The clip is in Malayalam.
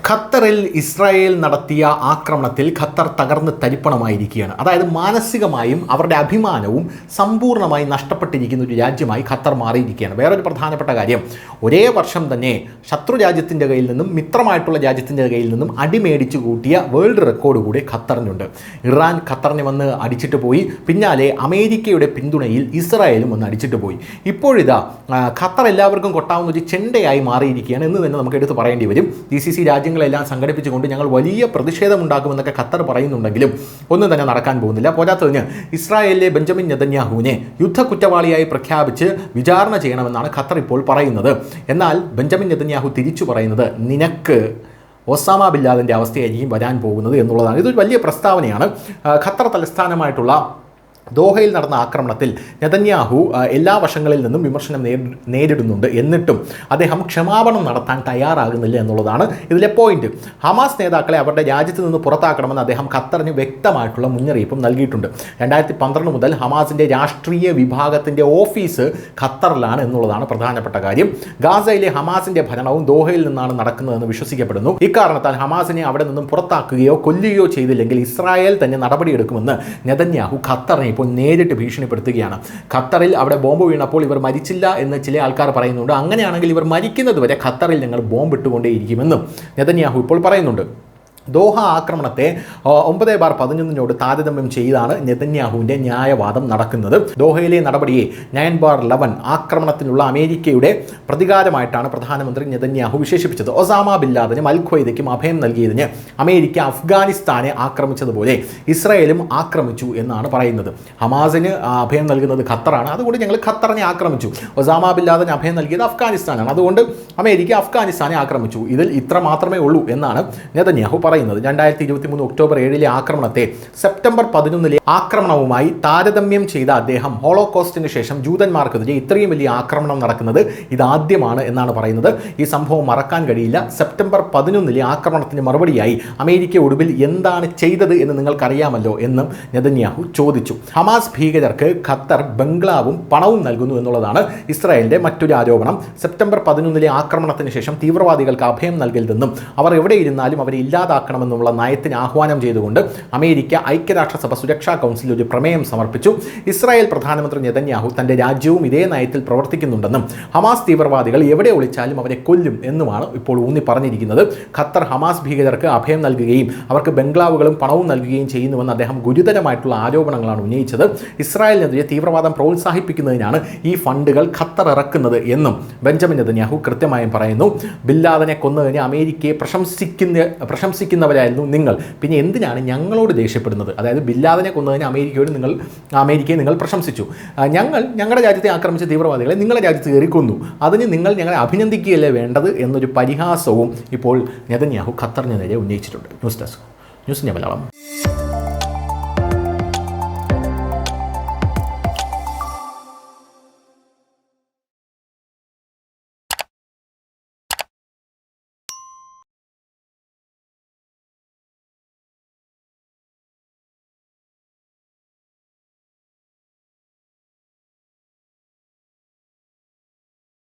ഖത്തറിൽ ഇസ്രായേൽ നടത്തിയ ആക്രമണത്തിൽ ഖത്തർ തകർന്ന് തരിപ്പണമായിരിക്കുകയാണ്. അതായത് മാനസികമായും അവരുടെ അഭിമാനവും സമ്പൂർണ്ണമായി നഷ്ടപ്പെട്ടിരിക്കുന്ന ഒരു രാജ്യമായി ഖത്തർ മാറിയിരിക്കുകയാണ്. വേറൊരു പ്രധാനപ്പെട്ട കാര്യം, ഒരേ വർഷം തന്നെ ശത്രു രാജ്യത്തിൻ്റെ കയ്യിൽ നിന്നും മിത്രമായിട്ടുള്ള രാജ്യത്തിൻ്റെ കയ്യിൽ നിന്നും അടിമേടിച്ചു കൂട്ടിയ വേൾഡ് റെക്കോർഡ് കൂടി ഖത്തറിനുണ്ട്. ഇറാൻ ഖത്തറിനെ വന്ന് അടിച്ചിട്ട് പോയി, പിന്നാലെ അമേരിക്കയുടെ പിന്തുണയിൽ ഇസ്രായേലും വന്ന് അടിച്ചിട്ട് പോയി. ഇപ്പോഴിതാ ഖത്തർ എല്ലാവർക്കും കൊട്ടാവുന്ന ഒരു ചെണ്ടയായി മാറിയിരിക്കുകയാണ് എന്ന് തന്നെ നമുക്ക് എടുത്ത് പറയേണ്ടി വരും. GCC രാജ്യങ്ങളെല്ലാം സംഘടിപ്പിച്ചുകൊണ്ട് ഞങ്ങൾ വലിയ പ്രതിഷേധമുണ്ടാക്കുമെന്നൊക്കെ ഖത്തർ പറയുന്നുണ്ടെങ്കിലും ഒന്നും തന്നെ നടക്കാൻ പോകുന്നില്ല. പോരാത്തതിന് ഇസ്രായേലിലെ ബെഞ്ചമിൻ നെതന്യാഹുവിനെ യുദ്ധക്കുറ്റവാളിയായി പ്രഖ്യാപിച്ച് വിചാരണ ചെയ്യണമെന്നാണ് ഖത്തർ ഇപ്പോൾ പറയുന്നത്. എന്നാൽ ബെഞ്ചമിൻ നെതന്യാഹു തിരിച്ചു പറയുന്നത് നിനക്ക് ഒസാമ ബിൻ ലാദൻ്റെ അവസ്ഥയായിരിക്കും വരാൻ പോകുന്നത് എന്നുള്ളതാണ്. ഇതൊരു വലിയ പ്രസ്താവനയാണ്. ഖത്തർ തലസ്ഥാനമായിട്ടുള്ള ദോഹയിൽ നടന്ന ആക്രമണത്തിൽ നെതന്യാഹു എല്ലാ വശങ്ങളിൽ നിന്നും വിമർശനം നേരിടുന്നുണ്ട്. എന്നിട്ടും അദ്ദേഹം ക്ഷമാപണം നടത്താൻ തയ്യാറാകുന്നില്ല എന്നുള്ളതാണ് ഇതിലെ പോയിന്റ്. ഹമാസ് നേതാക്കളെ അവരുടെ രാജ്യത്ത് നിന്ന് പുറത്താക്കണമെന്ന് അദ്ദേഹം ഖത്തറിന് വ്യക്തമായിട്ടുള്ള മുന്നറിയിപ്പും നൽകിയിട്ടുണ്ട്. 2012 മുതൽ ഹമാസിൻ്റെ രാഷ്ട്രീയ വിഭാഗത്തിൻ്റെ ഓഫീസ് ഖത്തറിലാണ് എന്നുള്ളതാണ് പ്രധാനപ്പെട്ട കാര്യം. ഗാസയിലെ ഹമാസിൻ്റെ ഭരണവും ദോഹയിൽ നിന്നാണ് നടക്കുന്നതെന്ന് വിശ്വസിക്കപ്പെടുന്നു. ഇക്കാരണത്താൽ ഹമാസിനെ അവിടെ നിന്നും പുറത്താക്കുകയോ കൊല്ലുകയോ ചെയ്തില്ലെങ്കിൽ ഇസ്രായേൽ തന്നെ നടപടിയെടുക്കുമെന്ന് നെതന്യാഹു ഖത്തറിനെ ഇപ്പോൾ നേരിട്ട് ഭീഷണിപ്പെടുത്തുകയാണ്. ഖത്തറിൽ അവിടെ ബോംബ് വീണപ്പോൾ ഇവർ മരിച്ചില്ല എന്ന് ചില ആൾക്കാർ പറയുന്നുണ്ട്. അങ്ങനെയാണെങ്കിൽ ഇവർ മരിക്കുന്നത് വരെ ഖത്തറിൽ ഞങ്ങൾ ബോംബ് ഇട്ടുകൊണ്ടേയിരിക്കുമെന്നും നെതന്യാഹു ഇപ്പോൾ പറയുന്നുണ്ട്. ദോഹ ആക്രമണത്തെ 9/11 താരതമ്യം ചെയ്താണ് നെതന്യാഹുവിൻ്റെ ന്യായവാദം നടക്കുന്നത്. ദോഹയിലെ നടപടിയെ 9/11 ആക്രമണത്തിനുള്ള അമേരിക്കയുടെ പ്രതികാരമായിട്ടാണ് പ്രധാനമന്ത്രി നെതന്യാഹു വിശേഷിപ്പിച്ചത്. ഒസാമ ബിൻ ലാദനും അൽ ഖ്വയ്ദയ്ക്കും അഭയം നൽകിയതിന് അമേരിക്ക അഫ്ഗാനിസ്ഥാനെ ആക്രമിച്ചതുപോലെ ഇസ്രായേലും ആക്രമിച്ചു എന്നാണ് പറയുന്നത്. ഹമാസിന് അഭയം നൽകുന്നത് ഖത്തറാണ്, അതുകൊണ്ട് ഞങ്ങൾ ഖത്തറിനെ ആക്രമിച്ചു. ഒസാമ ബിൻ ലാദന് അഭയം നൽകിയത് അഫ്ഗാനിസ്ഥാനാണ്, അതുകൊണ്ട് അമേരിക്ക അഫ്ഗാനിസ്ഥാനെ ആക്രമിച്ചു. ഇതിൽ ഇത്ര മാത്രമേ ഉള്ളൂ എന്നാണ് നെതന്യാഹു പറയുന്നത്. 2023 ഒക്ടോബർ 7 ആക്രമണത്തെ സെപ്റ്റംബർ 11 ആക്രമണവുമായി താരതമ്യം ചെയ്ത അദ്ദേഹം ഹോളോകോസ്റ്റിന് ശേഷം ജൂതന്മാർക്കെതിരെ ഇത്രയും വലിയ ആക്രമണം നടക്കുന്നത് ഇതാദ്യമാണ് എന്നാണ് പറയുന്നത്. ഈ സംഭവം മറക്കാൻ കഴിയില്ല. സെപ്റ്റംബർ 11 ആക്രമണത്തിന് മറുപടിയായി അമേരിക്ക ഒടുവിൽ എന്താണ് ചെയ്തത് എന്ന് നിങ്ങൾക്കറിയാമല്ലോ എന്നും നെതന്യാഹു ചോദിച്ചു. ഹമാസ് ഭീകരർക്ക് ഖത്തർ ബംഗ്ലാവും പണവും നൽകുന്നു എന്നുള്ളതാണ് ഇസ്രായേലിന്റെ മറ്റൊരു ആരോപണം. സെപ്റ്റംബർ 11 ആക്രമണത്തിന് ശേഷം തീവ്രവാദികൾക്ക് അഭയം നൽകരുതെന്നും അവർ എവിടെ ഇരുന്നാലും അവരെ ഇല്ലാതാക്കണമെന്നുള്ള നയത്തിന് ആഹ്വാനം ചെയ്തുകൊണ്ട് അമേരിക്ക ഐക്യരാഷ്ട്രസഭ സുരക്ഷാ കൗൺസിൽ ഒരു പ്രമേയം സമർപ്പിച്ചു. ഇസ്രായേൽ പ്രധാനമന്ത്രി നെതന്യാഹു തൻ്റെ രാജ്യവും ഇതേ നയത്തിൽ പ്രവർത്തിക്കുന്നുണ്ടെന്നും ഹമാസ് തീവ്രവാദികൾ എവിടെ ഒളിച്ചാലും അവരെ കൊല്ലും എന്നുമാണ് ഇപ്പോൾ ഊന്നി പറഞ്ഞിരിക്കുന്നത്. ഖത്തർ ഹമാസ് ഭീകരർക്ക് അഭയം നൽകുകയും അവർക്ക് ബംഗ്ലാവുകളും പണവും നൽകുകയും ചെയ്യുന്നുവെന്ന് അദ്ദേഹം ഗുരുതരമായിട്ടുള്ള ആരോപണങ്ങളാണ് ഉന്നയിച്ചത്. ഇസ്രായേലിനെതിരെ തീവ്രവാദം പ്രോത്സാഹിപ്പിക്കുന്നതിനാണ് ഈ ഫണ്ടുകൾ ഖത്തർ ഇറക്കുന്നത് എന്നും ബെഞ്ചമിൻ നെതന്യാഹു കൃത്യമായും പറയുന്നു. ബിൻ ലാദനെ കൊന്നതിന് അമേരിക്കയെ പ്രശംസിക്കുന്നവരായിരുന്നു നിങ്ങൾ, പിന്നെ എന്തിനാണ് ഞങ്ങളോട് ദേഷ്യപ്പെടുന്നത്? അതായത് ബിൻ ലാദനെ കൊന്നതിന് അമേരിക്കയെ നിങ്ങൾ പ്രശംസിച്ചു, ഞങ്ങളുടെ രാജ്യത്തെ ആക്രമിച്ച തീവ്രവാദികളെ നിങ്ങളുടെ രാജ്യത്ത് കയറിക്കൊന്നു, അതിന് നിങ്ങൾ ഞങ്ങളെ അഭിനന്ദിക്കുകയല്ലേ വേണ്ടത് എന്നൊരു പരിഹാസവും ഇപ്പോൾ നെതന്യാഹു ഖത്തറിന് നേരെ ഉന്നയിച്ചിട്ടുണ്ട്. ന്യൂസ് ഡെസ്ക്, ന്യൂസിൻ്റെ മലയാളം.